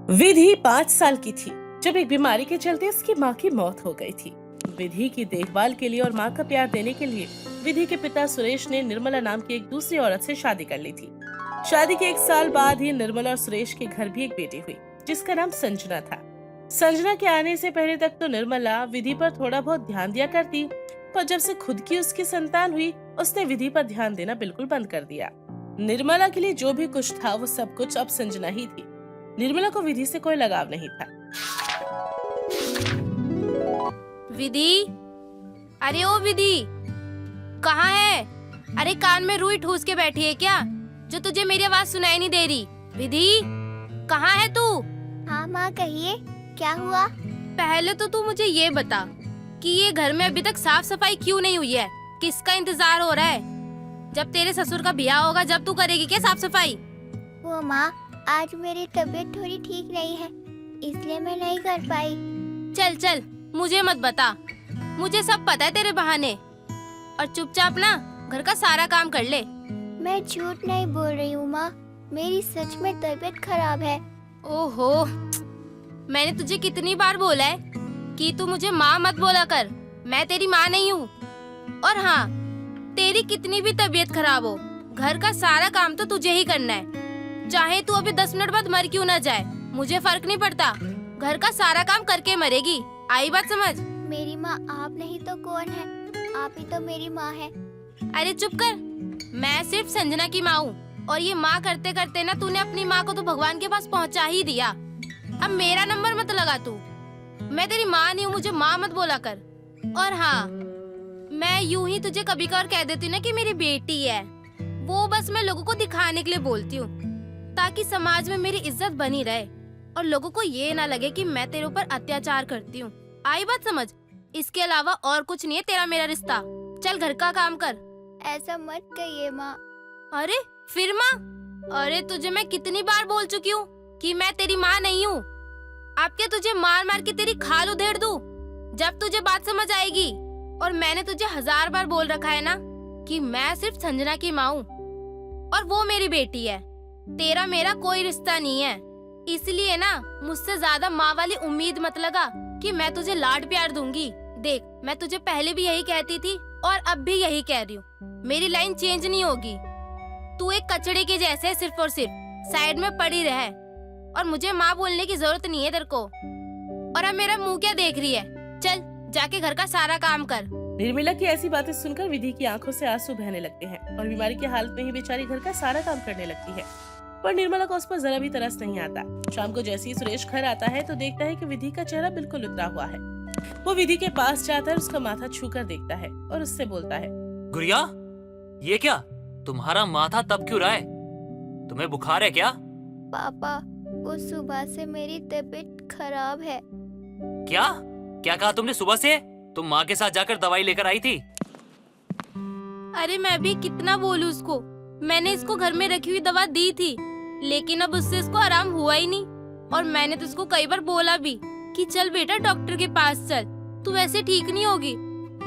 विधि 5 साल की थी जब एक बीमारी के चलते उसकी माँ की मौत हो गई थी। विधि की देखभाल के लिए और माँ का प्यार देने के लिए विधि के पिता सुरेश ने निर्मला नाम की एक दूसरी औरत से शादी कर ली थी। शादी के 1 साल बाद ही निर्मला और सुरेश के घर भी एक बेटी हुई जिसका नाम संजना था। संजना के आने से पहले तक तो निर्मला विधि पर थोड़ा बहुत ध्यान दिया करती, पर जब से खुद की उसकी संतान हुई उसने विधि पर ध्यान देना बिल्कुल बंद कर दिया। निर्मला के लिए जो भी कुछ था वो सब कुछ अब संजना ही थी। निर्मला को विधि से कोई लगाव नहीं था। विधि, अरे ओ विधि, कहाँ है? अरे कान में रुई ठूस के बैठी है क्या, जो तुझे मेरी आवाज सुनाई नहीं दे रही? विधि, कहाँ है तू? हाँ माँ, कहिए, क्या हुआ? पहले तो तू मुझे ये बता कि ये घर में अभी तक साफ सफाई क्यों नहीं हुई है? किसका इंतजार हो रहा है? जब तेरे ससुर का ब्याह होगा जब तू करेगी क्या साफ सफाई? वो माँ, आज मेरी तबीयत थोड़ी ठीक नहीं है, इसलिए मैं नहीं कर पाई। चल चल, मुझे मत बता, मुझे सब पता है तेरे बहाने। और चुपचाप ना घर का सारा काम कर ले। मैं झूठ नहीं बोल रही हूँ माँ, मेरी सच में तबीयत खराब है। ओहो, मैंने तुझे कितनी बार बोला है कि तू मुझे माँ मत बोला कर, मैं तेरी माँ नहीं हूँ। और हाँ, तेरी कितनी भी तबीयत खराब हो, घर का सारा काम तो तुझे ही करना है। चाहे तू अभी 10 मिनट बाद मर क्यों ना जाए, मुझे फर्क नहीं पड़ता, घर का सारा काम करके मरेगी। आई बात समझ? मेरी माँ आप नहीं तो कौन है? आप ही तो मेरी माँ है। अरे चुप कर, मैं सिर्फ संजना की माँ हूँ, और ये माँ करते करते ना तूने अपनी माँ को तो भगवान के पास पहुँचा ही दिया। अब मेरा नंबर मत लगा तू, मैं तेरी माँ नहीं हूँ, मुझे माँ मत बोला कर। और हाँ, मैं यूं ही तुझे कभी कभार कह देती हूँ ना कि मेरी बेटी है, वो बस मैं लोगों को दिखाने के लिए बोलती हूँ, ताकि समाज में मेरी इज्जत बनी रहे और लोगों को ये ना लगे कि मैं तेरे ऊपर अत्याचार करती हूँ। आई बात समझ? इसके अलावा और कुछ नहीं है तेरा मेरा रिश्ता। चल घर का काम कर। ऐसा मत कहिए माँ। अरे फिर माँ? अरे तुझे मैं कितनी बार बोल चुकी हूँ कि मैं तेरी माँ नहीं हूँ। अब क्या तुझे मार मार के तेरी खाल उधेड़ दूँ? जब तुझे बात समझ आएगी। और मैंने तुझे 1000 बार बोल रखा है ना कि मैं सिर्फ संजना की माँ हूँ और वो मेरी बेटी है, तेरा मेरा कोई रिश्ता नहीं है। इसलिए ना मुझसे ज्यादा माँ वाली उम्मीद मत लगा कि मैं तुझे लाड प्यार दूंगी। देख, मैं तुझे पहले भी यही कहती थी और अब भी यही कह रही हूँ, मेरी लाइन चेंज नहीं होगी। तू एक कचड़े के जैसे सिर्फ और सिर्फ साइड में पड़ी रहे, और मुझे माँ बोलने की जरूरत नहीं है तेरे को। और अब मेरा मुंह क्या देख रही है? चल जाके घर का सारा काम कर। निर्मला की ऐसी बातें सुनकर विधि की आंखों से आंसू बहने लगते हैं और बीमारी की हालत में ही बेचारी घर का सारा काम करने लगती है। पर निर्मला को उस पर जरा भी तरस नहीं आता। शाम को जैसे ही सुरेश घर आता है तो देखता है कि विधि का चेहरा बिल्कुल उतरा हुआ है। वो विधि के पास जाता है, उसका माथा छूकर देखता है और उससे बोलता है, गुड़िया, ये क्या, तुम्हारा माथा तब क्यों रहा है? तुम्हें बुखार है क्या? पापा, वो सुबह से मेरी तबीयत खराब है। क्या क्या कहा तुमने? सुबह से तुम माँ के साथ जाकर दवाई लेकर आई थी? अरे मैं भी कितना बोलूं उसको, मैंने इसको घर में रखी हुई दवा दी थी, लेकिन अब उससे इसको आराम हुआ ही नहीं। और मैंने तो इसको कई बार बोला भी कि चल बेटा डॉक्टर के पास चल, तू वैसे ठीक नहीं होगी,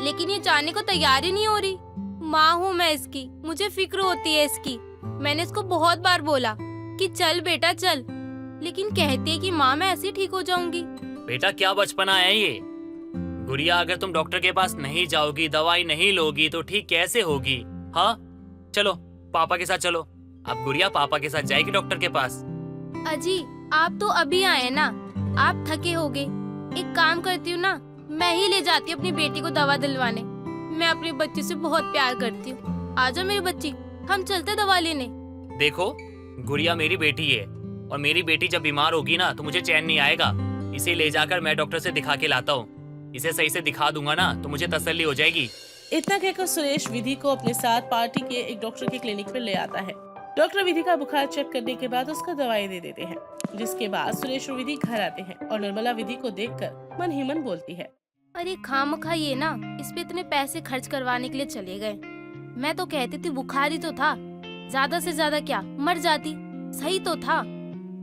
लेकिन ये जाने को तैयार ही नहीं हो रही। माँ हूँ मैं इसकी, मुझे फिक्र होती है इसकी। मैंने इसको बहुत बार बोला कि चल बेटा चल, लेकिन कहती है कि माँ मैं ऐसे ठीक हो जाऊंगी। बेटा क्या बचपना है ये? गुड़िया, अगर तुम डॉक्टर के पास नहीं जाओगी, दवाई नहीं लोगी तो ठीक कैसे होगी? हाँ चलो पापा के साथ चलो। अब गुड़िया पापा के साथ जाएगी डॉक्टर के पास। अजी आप तो अभी आए ना, आप थके होगे। एक काम करती हूँ ना, मैं ही ले जाती हूँ अपनी बेटी को दवा दिलवाने। मैं अपनी बच्ची से बहुत प्यार करती हूँ। आजा मेरी बच्ची, हम चलते दवा लेने। देखो, गुड़िया मेरी बेटी है और मेरी बेटी जब बीमार होगी ना तो मुझे चैन नहीं आएगा। इसे ले जाकर मैं डॉक्टर से दिखा के लाता हूँ। इसे सही से दिखा दूंगा ना तो मुझे तसल्ली हो जाएगी। इतना कहकर सुरेश विधि को अपने साथ पार्टी के एक डॉक्टर के क्लिनिक पर ले आता है। डॉक्टर विधि का बुखार चेक करने के बाद उसका दवाई दे देते हैं, जिसके बाद सुरेश और विधि घर आते हैं और निर्मला विधि को देखकर मन ही मन बोलती है, अरे खामखा ये ना इस पे इतने पैसे खर्च करवाने के लिए चले गए। मैं तो कहती थी बुखार ही तो था, ज्यादा से ज्यादा क्या मर जाती, सही तो था।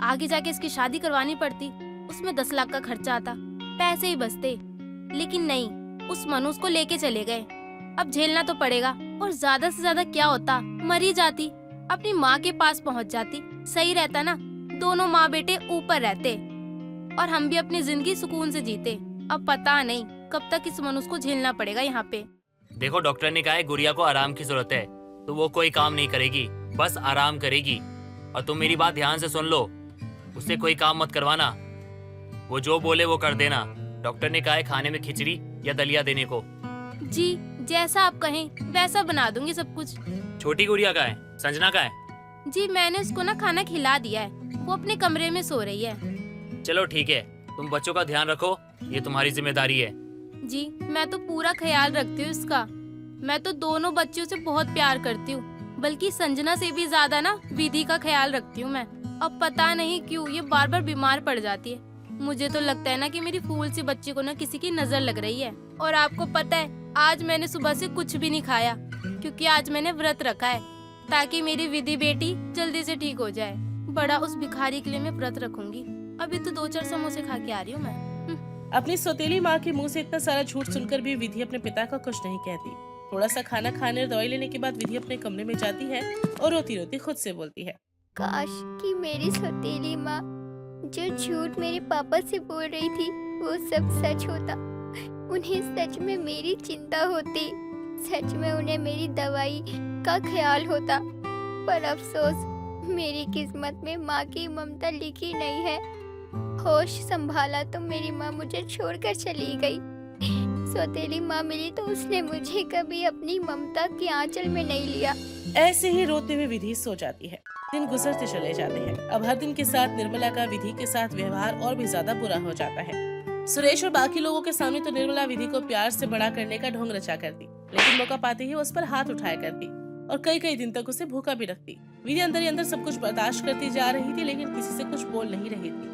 आगे जाके इसकी शादी करवानी पड़ती, उसमें 10 लाख का खर्चा आता, पैसे ही बचते। लेकिन नहीं, उस मनुष्य को लेके चले गए। अब झेलना तो पड़ेगा, और ज्यादा से ज्यादा क्या होता, मर ही जाती, अपनी माँ के पास पहुँच जाती। सही रहता ना, दोनों माँ बेटे ऊपर रहते और हम भी अपनी जिंदगी सुकून से जीते। अब पता नहीं कब तक इस मनुष्य को झेलना पड़ेगा यहाँ पे। देखो डॉक्टर ने कहा है गुड़िया को आराम की जरूरत है, तो वो कोई काम नहीं करेगी, बस आराम करेगी। और तुम मेरी बात ध्यान से सुन लो, उससे कोई काम मत करवाना, वो जो बोले वो कर देना। डॉक्टर ने कहा है खाने में खिचड़ी या दलिया देने को। जी जैसा आप कहें वैसा बना दूंगी सब कुछ। छोटी गुड़िया का है, संजना का है? जी मैंने उसको ना खाना खिला दिया है, वो अपने कमरे में सो रही है। चलो ठीक है, तुम बच्चों का ध्यान रखो, ये तुम्हारी जिम्मेदारी है। जी मैं तो पूरा ख्याल रखती हूँ इसका। मैं तो दोनों बच्चों से बहुत प्यार करती हूँ, बल्कि संजना से भी ज्यादा ना विधि का ख्याल रखती हूँ मैं। अब पता नहीं क्यों ये बार बार बीमार पड़ जाती है। मुझे तो लगता है ना कि मेरी फूल सी बच्ची को ना किसी की नजर लग रही है। और आपको पता है आज मैंने सुबह से कुछ भी नहीं खाया, क्योंकि आज मैंने व्रत रखा है ताकि मेरी विधि बेटी जल्दी से ठीक हो जाए। बड़ा उस भिखारी के लिए मैं व्रत रखूंगी। अभी तो 2-4 समोसे खा के आ रही हूँ मैं। अपनी सौतेली माँ के मुंह से इतना सारा झूठ सुनकर भी विधि अपने पिता का कुछ नहीं कहती। थोड़ा सा खाना खाने और दवाई लेने के बाद विधि अपने कमरे में जाती है और रोती रोती खुद से बोलती है, काश कि मेरी सौतेली माँ जो झूठ मेरे पापा से बोल रही थी वो सब सच होता। उन्हें सच में मेरी चिंता होती, सच में उन्हें मेरी दवाई का ख्याल होता। पर अफसोस मेरी किस्मत में माँ की ममता लिखी नहीं है। होश संभाला तो मेरी माँ मुझे छोड़कर चली गई। सौतेली माँ मिली तो उसने मुझे कभी अपनी ममता के आंचल में नहीं लिया। ऐसे ही रोते हुए विधि सो जाती है। दिन गुजरते चले जाते हैं। अब हर दिन के साथ निर्मला का विधि के साथ व्यवहार और भी ज्यादा बुरा हो जाता है। सुरेश और बाकी लोगों के सामने तो निर्मला विधि को प्यार से बड़ा करने का ढोंग रचा करती, लेकिन मौका पाते ही उस पर हाथ उठाया करती और कई कई दिन तक उसे भूखा भी रखती। विधि अंदर ही अंदर सब कुछ बर्दाश्त करती जा रही थी, लेकिन किसी से कुछ बोल नहीं रही थी।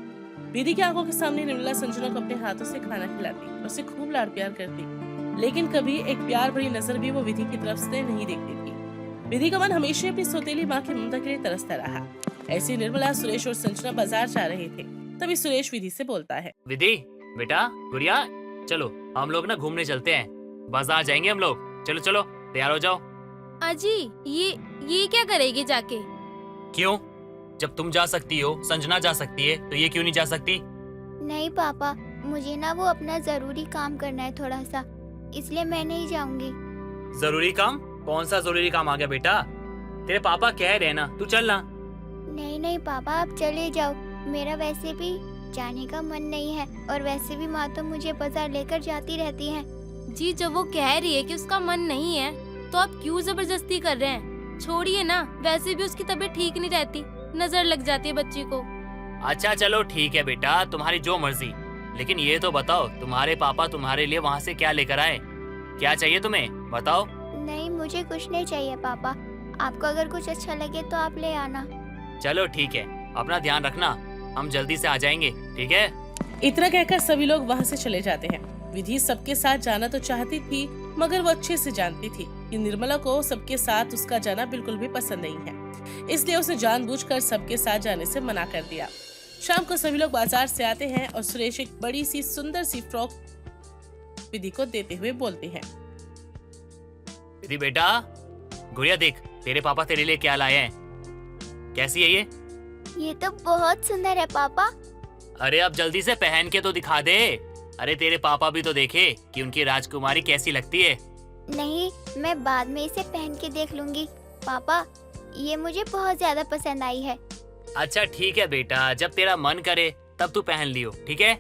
विधि की आंखों के सामने निर्मला संजना को अपने हाथों से खाना खिलाती और उसे खूब लाड़ प्यार करती, लेकिन कभी एक प्यार भरी नजर भी वो विधि की तरफ से नहीं देखती थी। विधि का मन हमेशा अपनी सौतेली माँ की ममता के लिए तरसता रहा। ऐसी निर्मला, सुरेश और संजना बाजार जा रहे थे, तभी सुरेश विधि से बोलता है, विधि बेटा, गुड़िया, चलो हम लोग ना घूमने चलते हैं, बाजार जाएंगे हम लोग। चलो चलो तैयार हो जाओ। अजी ये क्या करेगी जाके? क्यों? जब तुम जा सकती हो, संजना जा सकती है, तो ये क्यों नहीं जा सकती? नहीं पापा, मुझे ना वो अपना जरूरी काम करना है थोड़ा सा, इसलिए मैं नहीं जाऊंगी। जरूरी काम? कौन सा जरूरी काम आ गया बेटा? तेरे पापा कह रहे हैं ना, तू चल ना। नहीं नहीं पापा, आप चले जाओ। मेरा वैसे भी जाने का मन नहीं है, और वैसे भी माँ तो मुझे बाजार लेकर जाती रहती है। जी जब वो कह रही है कि उसका मन नहीं है, तो आप क्यों जबरदस्ती कर रहे हैं? छोड़िए ना, वैसे भी उसकी तबीयत ठीक नहीं रहती, नजर लग जाती है बच्ची को। अच्छा चलो ठीक है बेटा, तुम्हारी जो मर्जी, लेकिन ये तो बताओ तुम्हारे पापा तुम्हारे लिए वहाँ से क्या लेकर आए? क्या चाहिए तुम्हें, बताओ। नहीं, मुझे कुछ नहीं चाहिए पापा। आपको अगर कुछ अच्छा लगे तो आप ले आना। चलो ठीक है, अपना ध्यान रखना, हम जल्दी से आ जाएंगे, ठीक है? इतना कहकर सभी लोग वहाँ से चले जाते हैं। विधि सबके साथ जाना तो चाहती थी, मगर वो अच्छे से जानती थी कि निर्मला को सबके साथ उसका जाना बिल्कुल भी पसंद नहीं है, इसलिए उसने जानबूझकर सबके साथ जाने से मना कर दिया। शाम को सभी लोग बाजार से आते हैं और सुरेश एक बड़ी सी सुंदर सी फ्रॉक विधि को देते हुए बोलते हैं, विधि बेटा, गुड़िया देख, तेरे पापा तेरे लिए क्या लाए हैं, कैसी है ये? ये तो बहुत सुंदर है पापा। अरे अब जल्दी से पहन के तो दिखा दे। अरे तेरे पापा भी तो देखे कि उनकी राजकुमारी कैसी लगती है। नहीं, मैं बाद में इसे पहन के देख लूंगी। पापा, ये मुझे बहुत ज्यादा पसंद आई है। अच्छा ठीक है बेटा, जब तेरा मन करे तब तू पहन लियो, ठीक है?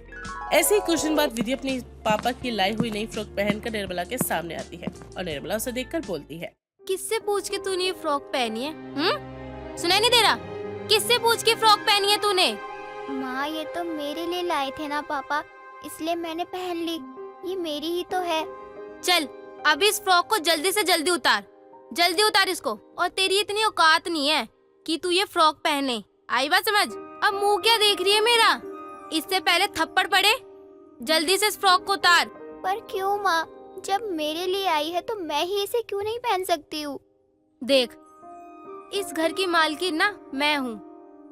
ऐसे ही कुछ दिन बाद विधि अपनी पापा की लाई हुई नई फ्रॉक पहनकर निर्मला के सामने आती है और निर्मला उसे देखकर बोलती है, किससे पूछ के तूने ये फ्रॉक पहनी है? सुनाई नहीं दे रहा? किससे पूछ के फ्रॉक पहनी है तूने? माँ, ये तो मेरे लिए लाए थे ना पापा, इसलिए मैंने पहन ली। ये मेरी ही तो है। चल अभी इस फ्रॉक को जल्दी से जल्दी उतार इसको। और तेरी इतनी औकात नहीं है कि तू ये फ्रॉक पहने, आई बात समझ? अब मुंह क्या देख रही है मेरा? इससे पहले थप्पड़ पड़े, जल्दी से इस फ्रॉक को उतार। पर क्यों माँ, जब मेरे लिए आई है तो मैं ही इसे क्यों नहीं पहन सकती हूँ? देख, इस घर की मालकिन ना मैं हूँ,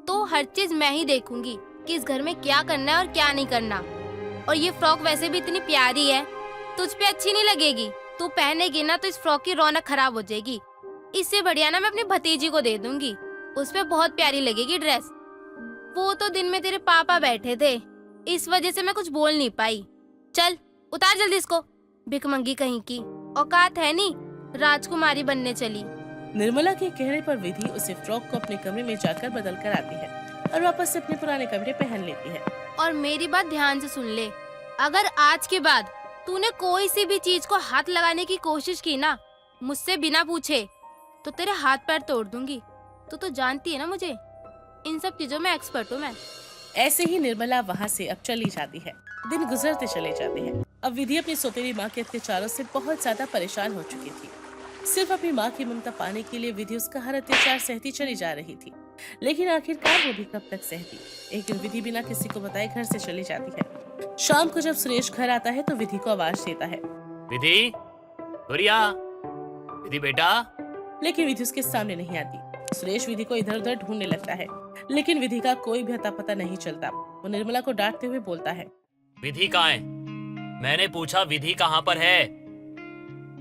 तो हर चीज मैं ही देखूंगी कि इस घर में क्या करना है और क्या नहीं करना। और ये फ्रॉक वैसे भी इतनी प्यारी है, तुझ पे अच्छी नहीं लगेगी। तू पहनेगी ना तो इस फ्रॉक की रौनक खराब हो जाएगी। इससे बढ़िया ना मैं अपनी भतीजी को दे दूंगी, उस पे बहुत प्यारी लगेगी ड्रेस। वो तो दिन में तेरे पापा बैठे थे, इस वजह से मैं कुछ बोल नहीं पाई। चल उतार जल्दी इसको, भिखमंगी कहीं की, औकात है नहीं, राजकुमारी बनने चली। निर्मला के कहने पर विधि उसे फ्रॉक को अपने कमरे में जाकर बदल कर आती है और वापस से अपने पुराने कपड़े पहन लेती है। और मेरी बात ध्यान से सुन ले, अगर आज के बाद तूने कोई सी भी चीज को हाथ लगाने की कोशिश की ना मुझसे बिना पूछे, तो तेरे हाथ पैर तोड़ दूंगी। तू तो जानती है ना मुझे, इन सब चीजों में एक्सपर्ट हूँ मैं। ऐसे ही निर्मला वहाँ से अब चली जाती है। दिन गुजरते चले जाते हैं। अब विधि अपनी सौतेली माँ के अत्याचारों से बहुत ज्यादा परेशान हो चुकी थी। सिर्फ अपनी माँ की ममता पाने के लिए विधि उसका हर अत्याचार सहती चली जा रही थी, लेकिन आखिरकार वो भी कब तक सहती। एक दिन विधि बिना किसी को बताए घर से चली जाती है। शाम को जब सुरेश घर आता है तो विधि को आवाज देता है, विधि, गुड़िया, विधि बेटा। लेकिन विधि उसके सामने नहीं आती। सुरेश विधि को इधर उधर ढूंढने लगता है, लेकिन विधि का कोई भी अता पता नहीं चलता। वो निर्मला को डांटते हुए बोलता है, विधि कहाँ है? मैंने पूछा विधि कहाँ पर है?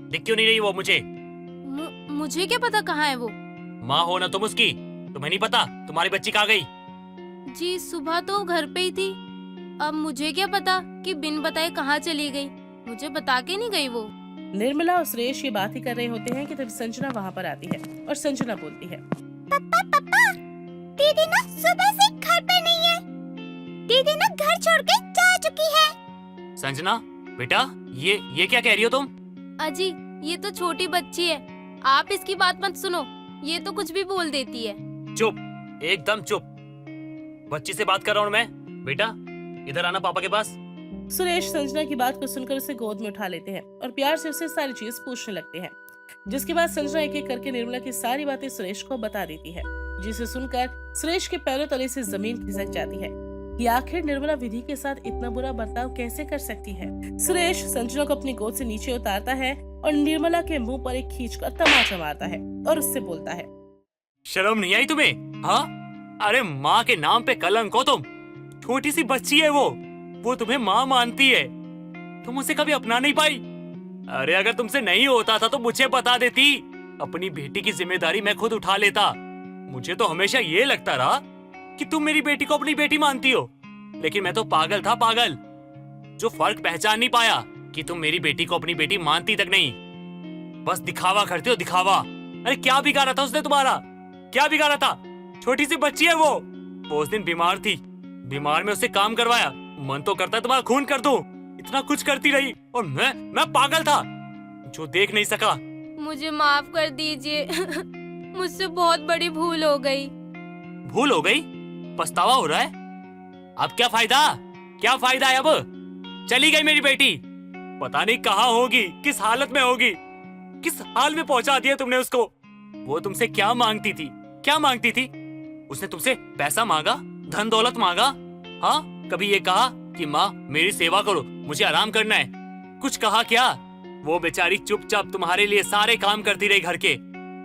दिख क्यों नहीं रही वो मुझे? मुझे क्या पता कहाँ है वो? माँ हो ना तुम उसकी, तुम्हें नहीं पता तुम्हारी बच्ची कहाँ गई? जी सुबह तो घर पे ही थी, अब मुझे क्या पता कि बिन बताए कहाँ चली गई, मुझे बता के नहीं गई वो। निर्मला और सुरेश ये बात ही कर रहे होते हैं कि तभी संजना वहाँ पर आती है और संजना बोलती है, पापा पापा, दीदी ना सुबह से घर पे नहीं है। दीदी ना घर छोड़ के जा चुकी है। संजना बेटा, ये क्या कह रही हो तुम? अजी ये तो छोटी बच्ची है, आप इसकी बात मत सुनो, ये तो कुछ भी बोल देती है। चुप, एकदम चुप। बच्ची से बात कर रहा हूँ मैं। बेटा इधर आना पापा के पास। सुरेश संजना की बात को सुनकर उसे गोद में उठा लेते हैं और प्यार से उसे सारी चीज पूछने लगते हैं, जिसके बाद संजना एक एक करके निर्मला की सारी बातें सुरेश को बता देती है, जिसे सुनकर सुरेश के पैरों तले से जमीन खिसक जाती है कि आखिर निर्मला विधि के साथ इतना बुरा बर्ताव कैसे कर सकती है। सुरेश संजना को अपनी गोद से नीचे उतारता है और निर्मला के मुंह पर एक खींचकर तमाचा मारता है और उससे बोलता है, शर्म नहीं आई तुम्हें? हाँ, अरे माँ के नाम पे कलंक हो तुम। छोटी सी बच्ची है वो तुम्हें माँ मानती है, तुम उसे कभी अपना नहीं पाई। अरे अगर तुमसे नहीं होता था तो मुझे बता देती, अपनी बेटी की जिम्मेदारी मैं खुद उठा लेता। मुझे तो हमेशा ये लगता रहा कि तुम मेरी बेटी को अपनी बेटी मानती हो, लेकिन मैं तो पागल था, पागल, जो फर्क पहचान नहीं पाया कि तुम मेरी बेटी को अपनी बेटी मानती तक नहीं, बस दिखावा करते हो, दिखावा। अरे क्या बिगाड़ा था उसने तुम्हारा? क्या बिगाड़ा था? छोटी सी बच्ची है वो उस दिन बीमार थी, बीमार में उससे काम करवाया, मन तो करता है तुम्हारा खून कर दूं। इतना कुछ करती रही और मैं पागल था जो देख नहीं सका। मुझे माफ कर दीजिए मुझसे बहुत बड़ी भूल हो गई। भूल हो गई? पछतावा हो रहा है? अब क्या फायदा? क्या फायदा है? अब चली गई मेरी बेटी, पता नहीं कहाँ होगी, किस हालत में होगी, किस हाल में पहुंचा दिया तुमने उसको। वो तुमसे क्या मांगती थी? क्या मांगती थी? उसने तुमसे पैसा मांगा, धन दौलत मांगा? हाँ, कभी ये कहा कि माँ मेरी सेवा करो, मुझे आराम करना है? कुछ कहा क्या? वो बेचारी चुपचाप तुम्हारे लिए सारे काम करती रही घर के,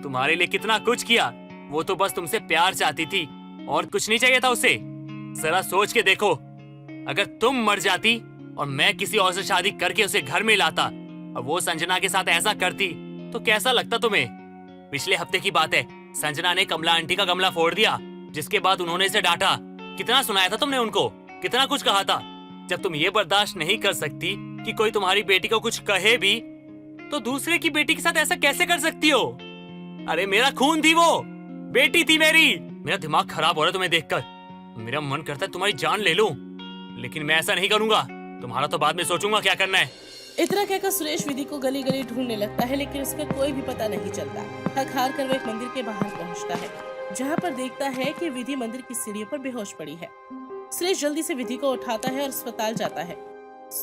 तुम्हारे लिए कितना कुछ किया। वो तो बस तुमसे प्यार चाहती थी और कुछ नहीं चाहिए था उसे। जरा सोच के देखो, अगर तुम मर जाती और मैं किसी और से शादी करके उसे घर में लाता और वो संजना के साथ ऐसा करती तो कैसा लगता तुम्हें? पिछले हफ्ते की बात है, संजना ने कमला आंटी का गमला फोड़ दिया, जिसके बाद उन्होंने इसे डांटा। कितना सुनाया था तुमने उनको, कितना कुछ कहा था। जब तुम ये बर्दाश्त नहीं कर सकती कि कोई तुम्हारी बेटी को कुछ कहे भी, तो दूसरे की बेटी के साथ ऐसा कैसे कर सकती हो? अरे मेरा खून थी वो, बेटी थी मेरी। मेरा दिमाग खराब हो रहा है तुम्हें देखकर, मेरा मन करता है तुम्हारी जान ले लूं, लेकिन मैं ऐसा नहीं करूंगा। तुम्हारा तो बाद में सोचूंगा क्या करना है। इतना कहकर सुरेश विधि को गली गली ढूंढने लगता है, लेकिन उसका कोई भी पता नहीं चलता। थक हार कर वो एक मंदिर के बाहर पहुंचता है, जहां पर देखता है कि विधि मंदिर की सीढ़ियों पर बेहोश पड़ी है। सुरेश जल्दी से विधि को उठाता है और अस्पताल जाता है।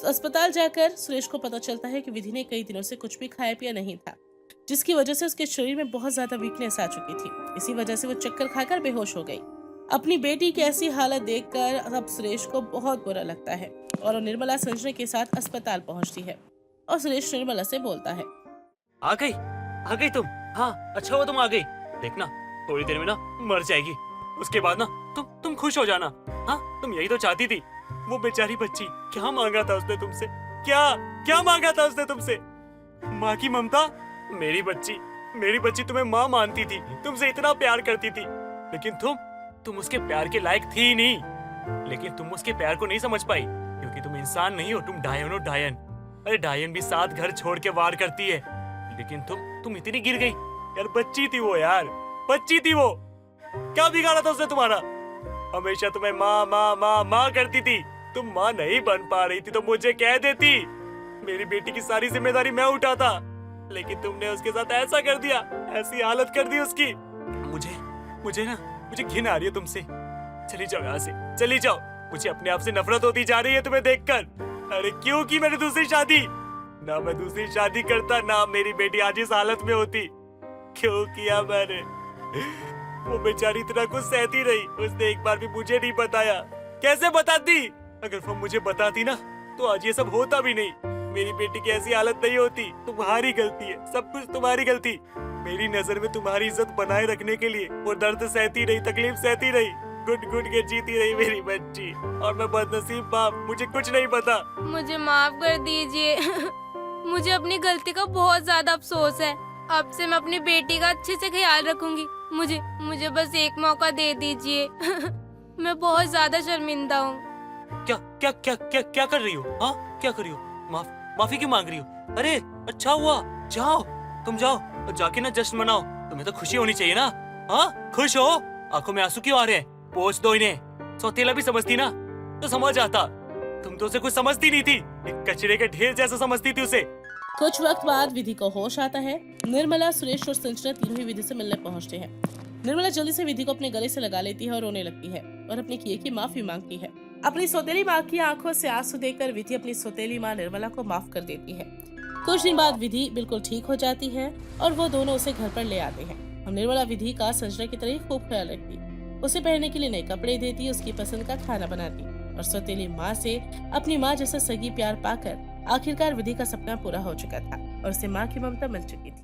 अस्पताल जाकर सुरेश को पता चलता है कि विधि ने कई दिनों से कुछ भी खाया पिया नहीं था, जिसकी वजह से उसके शरीर में बहुत ज्यादा वीकनेस आ चुकी थी। इसी वजह से वो चक्कर खाकर बेहोश हो गई। अपनी बेटी की ऐसी हालत देखकर अब सुरेश को बहुत बुरा लगता है और वो निर्मला संजना के साथ अस्पताल पहुंचती है और सुरेश निर्मला से बोलता है, आ गई तुम? हाँ, अच्छा हुआ तुम आ गई। देखना थोड़ी देर में ना मर जाएगी, उसके बाद ना तुम खुश हो जाना। हाँ, तुम यही तो चाहती थी। वो बेचारी बच्ची, क्या मांगा था उसने तुमसे? क्या मांगा था उसने तुमसे? माँ की ममता। मेरी बच्ची तुम्हें माँ मानती थी, तुमसे इतना प्यार करती थी, लेकिन तुम उसके प्यार के लायक थी ही नहीं, लेकिन तुम उसके प्यार को नहीं समझ पाई क्योंकि तुम इंसान नहीं हो, तुम डायन हो, डायन। अरे डायन भी 7 घर छोड़ के वार करती है, लेकिन तुम इतनी गिर गई यार। बच्ची थी वो यार, बच्ची थी वो। क्या बिगाड़ा था उसने तुम्हारा? हमेशा तुम्हें माँ माँ माँ माँ करती थी। तुम माँ नहीं बन पा रही थी तो मुझे कह देती, मेरी बेटी की सारी जिम्मेदारी मैं उठाता, लेकिन तुमने उसके साथ ऐसा कर दिया, ऐसी हालत कर दी उसकी। मुझे घिन आ रही है तुमसे। चली जाओ यहाँ से, चली जाओ। मुझे अपने आप से नफरत होती जा रही है तुम्हें देखकर। अरे क्यों की मैंने दूसरी शादी? ना मैं दूसरी शादी करता, ना मेरी बेटी आज इस हालत में होती। क्यों किया मैंने? वो बेचारी इतना कुछ सहती रही, उसने एक बार भी मुझे नहीं बताया। कैसे बताती? अगर वो मुझे बताती ना तो आज ये सब होता भी नहीं। मेरी बेटी की ऐसी हालत नहीं होती। तुम्हारी गलती है, सब कुछ तुम्हारी गलती। मेरी नजर में तुम्हारी इज्जत बनाए रखने के लिए वो दर्द सहती रही, तकलीफ सहती रही, घुट घुट के जीती रही मेरी बच्ची। और मैं बदनसीब बाप, मुझे कुछ नहीं पता। मुझे माफ कर दीजिए। मुझे अपनी गलती का बहुत ज्यादा अफसोस है। अब से मैं अपनी बेटी का अच्छे से ख्याल रखूंगी। मुझे बस एक मौका दे दीजिए। मैं बहुत ज्यादा शर्मिंदा हूँ। क्या कर रही हो? हाँ क्या कर रही हो? माफी क्यों मांग रही हो? अरे अच्छा हुआ, जाओ तुम जाओ और जाके ना जश्न मनाओ। तुम्हें तो खुशी होनी चाहिए ना। हाँ खुश हो? आंखों में आंसू क्यों आ रहे हैं? पोंछ दो इन्हें। सौतेला भी समझती ना तो समझ आता। तुम तो उसे कुछ समझती नहीं थी, एक कचरे के ढेर जैसा समझती थी उसे। कुछ वक्त बाद विधि को होश आता है। निर्मला, सुरेश और संजना तीनों ही विधि से मिलने पहुंचते हैं। निर्मला जल्दी से विधि को अपने गले से लगा लेती है और रोने लगती है और अपने किए की माफी मांगती है। अपनी सौतेली माँ की आंखों से आंसू देखकर विधि अपनी सौतेली माँ निर्मला को माफ कर देती है। कुछ दिन बाद विधि बिल्कुल ठीक हो जाती है और वो दोनों उसे घर पर ले आते हैं। और निर्मला विधि का संजना की तरह खूब ख्याल रखती, उसे पहनने के लिए नए कपड़े देती, उसकी पसंद का खाना बनाती और सौतेली माँ से अपनी माँ जैसा सगी प्यार पाकर आखिरकार विधि का सपना पूरा हो चुका था और उसे माँ की ममता मिल चुकी थी।